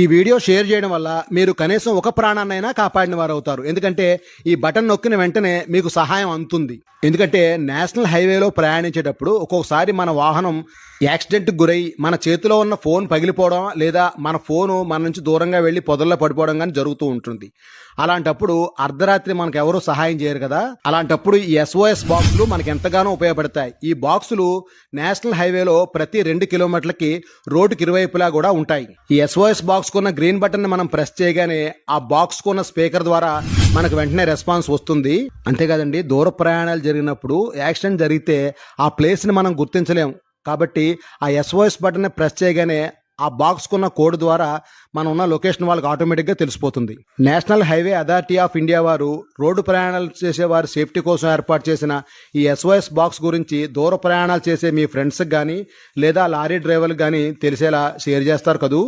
ఈ video share చేయడం వల్ల మీరు కనీసం ఒక ప్రాణాన్నైనా కాపాడిన వారు అవుతారు. ఎందుకంటే ఈ బటన్ నొక్కిన వెంటనే మీకు సహాయం అందుతుంది. ఎందుకంటే నేషనల్ హైవేలో ప్రయాణించేటప్పుడు ఒక్కొక్కసారి మన వాహనం యాక్సిడెంట్కి గురై మన చేతిలో ఉన్న ఫోన్ పగిలిపోవడం లేదా మన ఫోను మన నుంచి దూరంగా వెళ్ళి పొదల్లో పడిపోవడం కానీ జరుగుతూ ఉంటుంది. అలాంటప్పుడు అర్ధరాత్రి మనకు ఎవరూ సహాయం చేయరు కదా. అలాంటప్పుడు ఈ SOS బాక్సులు మనకు ఎంతగానో ఉపయోగపడతాయి. ఈ బాక్సులు నేషనల్ హైవేలో ప్రతి 2 కిలోమీటర్లకి రోడ్డుకి ఇరువైపులా కూడా ఉంటాయి. ఈ SOS బాక్స్ కున్న గ్రీన్ బటన్ మనం ప్రెస్ చేయగానే ఆ బాక్స్ కున్న స్పీకర్ ద్వారా మనకు వెంటనే రెస్పాన్స్ వస్తుంది. అంతేకాదండి, దూర ప్రయాణాలు జరిగినప్పుడు యాక్సిడెంట్ జరిగితే ఆ ప్లేస్ని మనం గుర్తించలేం. కాబట్టి ఆ SOS బటన్ ప్రెస్ చేయగానే ఆ బాక్స్ కున్న కోడ్ ద్వారా మనం ఉన్న లొకేషన్ వాళ్ళకి ఆటోమేటిక్గా తెలిసిపోతుంది. National highway authority of India వారు రోడ్డు ప్రయాణాలు చేసే వారి సేఫ్టీ కోసం ఏర్పాటు చేసిన ఈ SOS బాక్స్ గురించి దూర ప్రయాణాలు చేసే మీ ఫ్రెండ్స్కి కానీ లేదా లారీ డ్రైవర్లకు కానీ తెలిసేలా షేర్ చేస్తారు కదూ.